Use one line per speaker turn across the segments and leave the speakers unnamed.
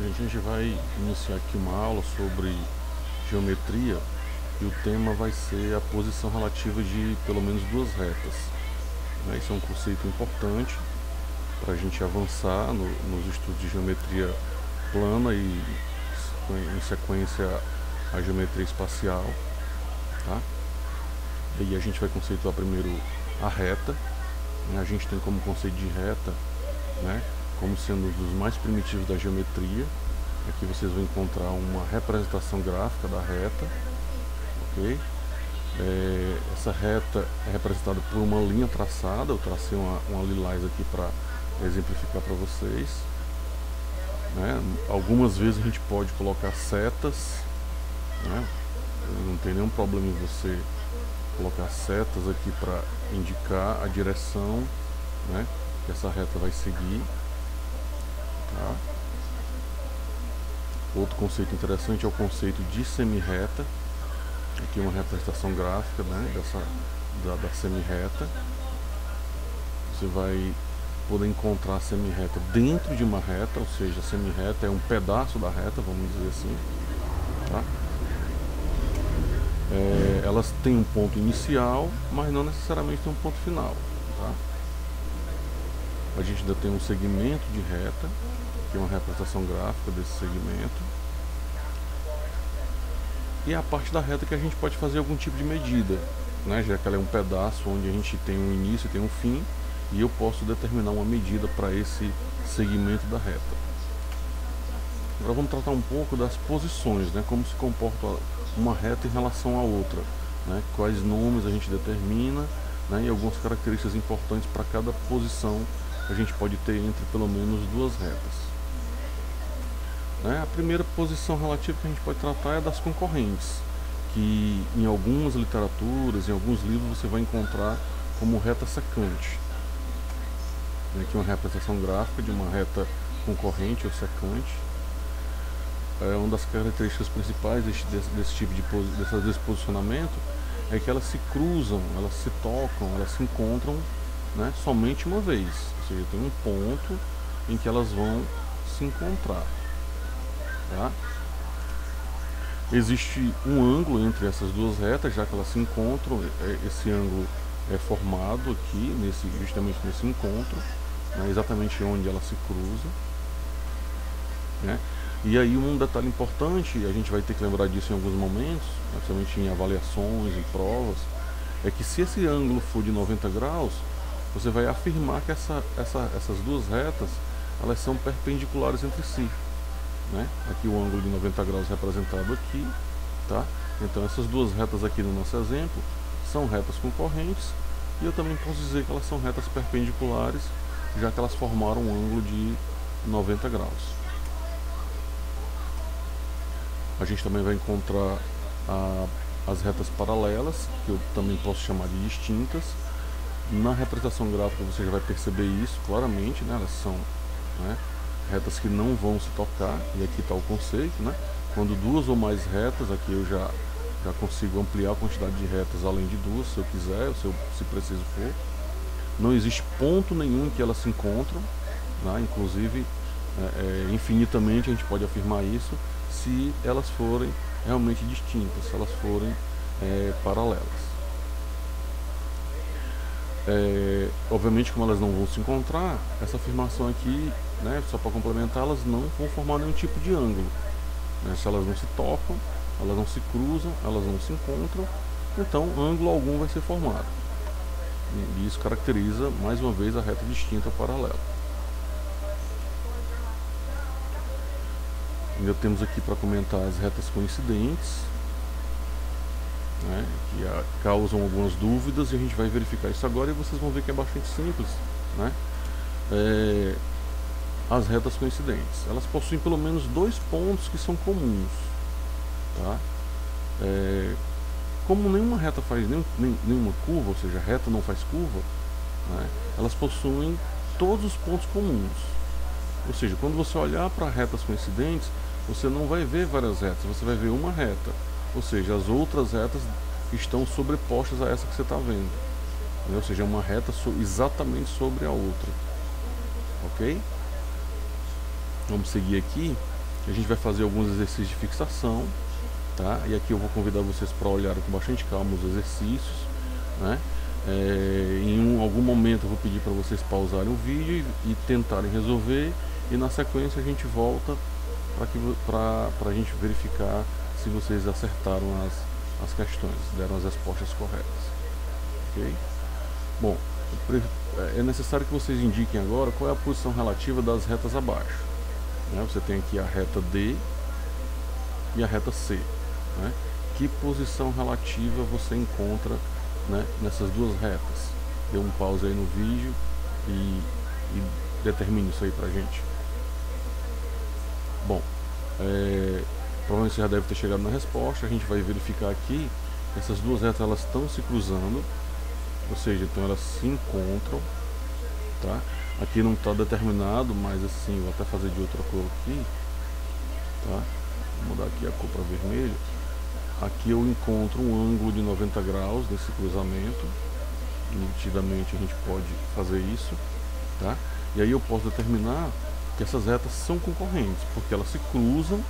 A gente vai iniciar aqui uma aula sobre geometria e o tema vai ser a posição relativa de pelo menos duas retas. Isso é um conceito importante para a gente avançar nos estudos de geometria plana e em sequência a geometria espacial. Tá? E aí a gente vai conceituar primeiro a reta. A gente tem como conceito de reta, como sendo um dos mais primitivos da geometria. Aqui vocês vão encontrar uma representação gráfica da reta, ok? Essa reta é representada por uma linha traçada. Eu tracei uma lilás aqui para exemplificar para vocês. Algumas vezes a gente pode colocar setas, não tem nenhum problema em você colocar setas aqui para indicar a direção, que essa reta vai seguir. Tá? Outro conceito interessante é o conceito de semi-reta. Aqui uma representação gráfica da semi-reta. Você vai poder encontrar a semi-reta dentro de uma reta, ou seja, a semi-reta é um pedaço da reta, vamos dizer assim. Tá? Elas têm um ponto inicial, mas não necessariamente tem um ponto final. Tá? A gente ainda tem um segmento de reta, que é uma representação gráfica desse segmento. E a parte da reta que a gente pode fazer algum tipo de medida, já que ela é um pedaço onde a gente tem um início e tem um fim, e eu posso determinar uma medida para esse segmento da reta. Agora vamos tratar um pouco das posições, como se comporta uma reta em relação à outra, quais nomes a gente determina, e algumas características importantes para cada posição que a gente pode ter entre pelo menos duas retas. A primeira posição relativa que a gente pode tratar é das concorrentes, que em algumas literaturas, em alguns livros você vai encontrar como reta secante. Aqui uma representação gráfica de uma reta concorrente ou secante. Uma das características principais desse posicionamento é que elas se cruzam, elas se tocam, elas se encontram somente uma vez. Ou seja, tem um ponto em que elas vão se encontrar. Tá? Existe um ângulo entre essas duas retas, já que elas se encontram. Esse ângulo é formado aqui, justamente nesse encontro, exatamente onde ela se cruza. E aí um detalhe importante, a gente vai ter que lembrar disso em alguns momentos, principalmente em avaliações e provas, é que se esse ângulo for de 90 graus, você vai afirmar que essas duas retas elas são perpendiculares entre si. Aqui o ângulo de 90 graus representado aqui, tá? Então essas duas retas aqui no nosso exemplo são retas concorrentes, e eu também posso dizer que elas são retas perpendiculares, já que elas formaram um ângulo de 90 graus. A gente também vai encontrar as retas paralelas, que eu também posso chamar de distintas. Na representação gráfica você já vai perceber isso claramente, elas são retas que não vão se tocar, e aqui está o conceito, quando duas ou mais retas, aqui eu já consigo ampliar a quantidade de retas além de duas, se eu quiser, se preciso for. Não existe ponto nenhum em que elas se encontram, inclusive infinitamente a gente pode afirmar isso se elas forem realmente distintas, se elas forem paralelas. Obviamente, como elas não vão se encontrar, essa afirmação aqui, só para complementar, elas não vão formar nenhum tipo de ângulo. Se elas não se tocam, elas não se cruzam, elas não se encontram, então ângulo algum vai ser formado. E isso caracteriza, mais uma vez, a reta distinta paralela. Ainda temos aqui para comentar as retas coincidentes, que causam algumas dúvidas, e a gente vai verificar isso agora e vocês vão ver que é bastante simples. As retas coincidentes, elas possuem pelo menos dois pontos que são comuns. Tá? Como nenhuma reta faz nenhuma curva, ou seja, a reta não faz curva, elas possuem todos os pontos comuns. Ou seja, quando você olhar para retas coincidentes, você não vai ver várias retas, você vai ver uma reta. Ou seja, as outras retas estão sobrepostas a essa que você está vendo. Ou seja, uma reta exatamente sobre a outra. Ok? Vamos seguir aqui. A gente vai fazer alguns exercícios de fixação, tá? E aqui eu vou convidar vocês para olharem com bastante calma os exercícios, né? Em algum momento eu vou pedir para vocês pausarem o vídeo e tentarem resolver, e na sequência a gente volta para a gente verificar se vocês acertaram as questões, deram as respostas corretas. Ok? Bom, é necessário que vocês indiquem agora qual é a posição relativa das retas abaixo, né? Você tem aqui a reta D e a reta C, né? Que posição relativa você encontra, né, nessas duas retas? Dê um pause aí no vídeo e determine isso aí pra gente. Bom, provavelmente você já deve ter chegado na resposta. A gente vai verificar aqui que essas duas retas elas estão se cruzando, ou seja, então elas se encontram, tá? Aqui não está determinado, mas assim, vou até fazer de outra cor aqui, tá? Vou mudar aqui a cor para vermelho. Aqui eu encontro um ângulo de 90 graus nesse cruzamento. Nitidamente a gente pode fazer isso, tá? E aí eu posso determinar que essas retas são concorrentes, porque elas se cruzam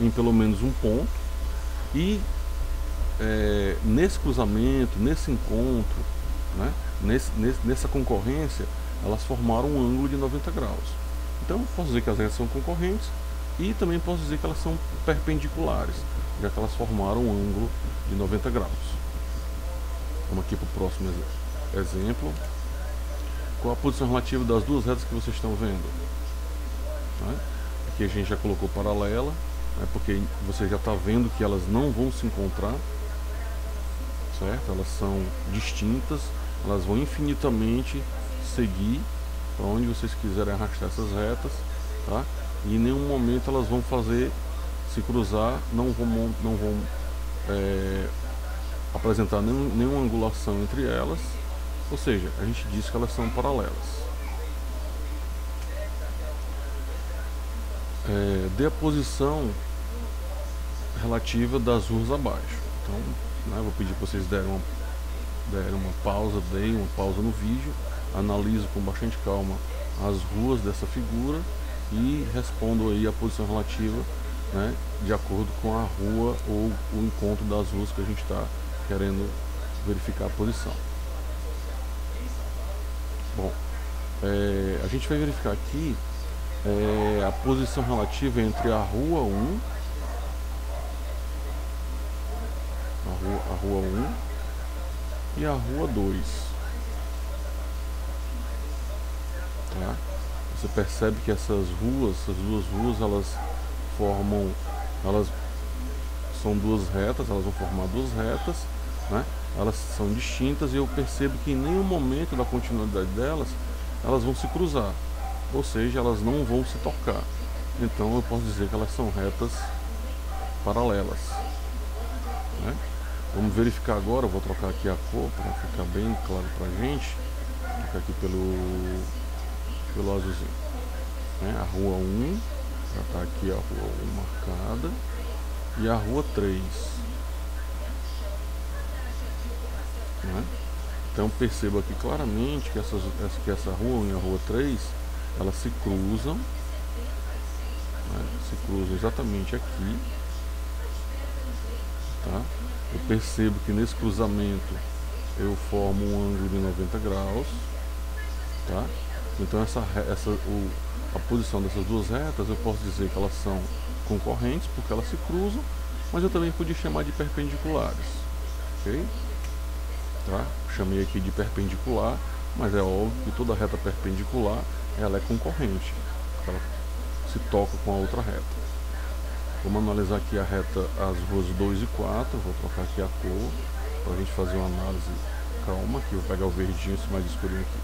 em pelo menos um ponto, e nesse cruzamento, nesse encontro, né, nessa concorrência, elas formaram um ângulo de 90 graus. Então eu posso dizer que as retas são concorrentes, e também posso dizer que elas são perpendiculares, já que elas formaram um ângulo de 90 graus. Vamos aqui para o próximo exemplo. Qual a posição relativa das duas retas que vocês estão vendo? Né? Aqui a gente já colocou paralela, né, porque você já está vendo que elas não vão se encontrar, certo? Elas são distintas, elas vão infinitamente seguir para onde vocês quiserem arrastar essas retas, tá? E em nenhum momento elas vão se cruzar, não vão apresentar nenhuma angulação entre elas, ou seja, a gente diz que elas são paralelas. Dê a posição relativa das ruas abaixo. Então, né, vou pedir para vocês derem uma pausa, deem uma pausa no vídeo, analise com bastante calma as ruas dessa figura e respondam aí a posição relativa, né, de acordo com a rua ou o encontro das ruas que a gente está querendo verificar a posição. Bom, a gente vai verificar aqui a posição relativa entre a rua 1, a rua 1 e a rua 2. Tá? Você percebe que essas duas ruas, elas são duas retas, elas vão formar duas retas, né? Elas são distintas, e eu percebo que em nenhum momento da continuidade delas elas vão se cruzar, ou seja, elas não vão se tocar. Então eu posso dizer que elas são retas paralelas, né? Vamos verificar agora. Eu vou trocar aqui a cor para ficar bem claro pra gente. Vou trocar aqui pelo azulzinho, né? A rua 1 já está aqui, a rua 1 marcada, e a rua 3, né? Então perceba aqui claramente que essa rua 1 e a rua 3 elas se cruzam, né? Se cruzam exatamente aqui, tá? Eu percebo que nesse cruzamento eu formo um ângulo de 90 graus, tá? Então a posição dessas duas retas eu posso dizer que elas são concorrentes porque elas se cruzam, mas eu também podia chamar de perpendiculares, ok? Tá? Chamei aqui de perpendicular, mas é óbvio que toda reta perpendicular ela é concorrente, ela se toca com a outra reta. Vamos analisar aqui as ruas 2 e 4, vou trocar aqui a cor para a gente fazer uma análise calma, aqui eu vou pegar o verdinho, esse mais escurinho aqui.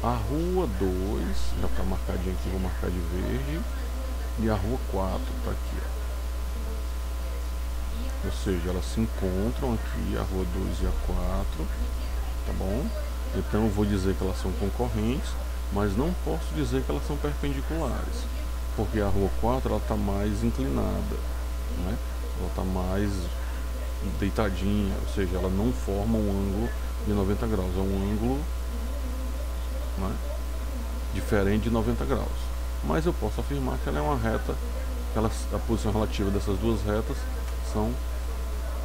A rua 2 já está marcadinha aqui, vou marcar de verde, e a rua 4 está aqui, ó. Ou seja, elas se encontram aqui, a rua 2 e a 4, tá bom? Então eu vou dizer que elas são concorrentes, mas não posso dizer que elas são perpendiculares, porque a rua 4 ela está mais inclinada, né? Ela está mais deitadinha, ou seja, ela não forma um ângulo de 90 graus, é um ângulo, né, diferente de 90 graus. Mas eu posso afirmar que ela é uma reta a posição relativa dessas duas retas são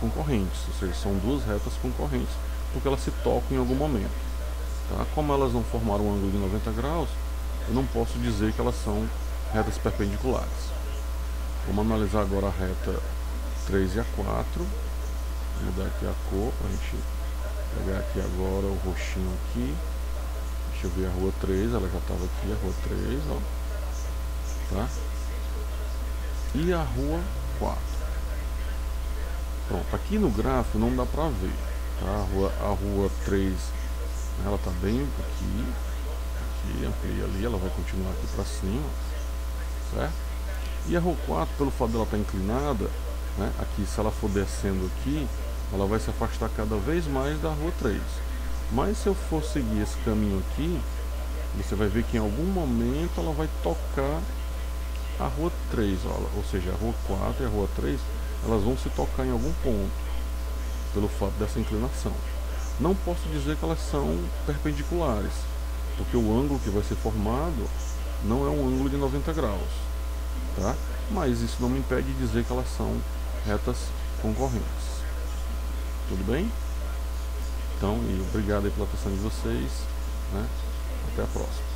concorrentes, ou seja, são duas retas concorrentes, porque elas se tocam em algum momento. Tá? Como elas não formaram um ângulo de 90 graus, eu não posso dizer que elas são retas perpendiculares. Vamos analisar agora a reta 3 e a 4. Vou mudar aqui a cor para a gente pegar aqui agora o roxinho aqui. Deixa eu ver a rua 3, ela já estava aqui, a rua 3, ó. Tá? E a rua 4. Pronto, aqui no gráfico não dá pra ver, tá? A rua 3, ela tá bem aqui, amplia ali, ela vai continuar aqui pra cima, certo? E a rua 4, pelo fato dela estar inclinada, né, aqui, se ela for descendo aqui, ela vai se afastar cada vez mais da rua 3. Mas se eu for seguir esse caminho aqui, você vai ver que em algum momento ela vai tocar a rua 3, ó, ou seja, a rua 4 e a rua 3, elas vão se tocar em algum ponto, pelo fato dessa inclinação. Não posso dizer que elas são perpendiculares, porque o ângulo que vai ser formado não é um ângulo de 90 graus, tá? Mas isso não me impede de dizer que elas são retas concorrentes. Tudo bem? Então, e obrigado aí pela atenção de vocês, né? Até a próxima.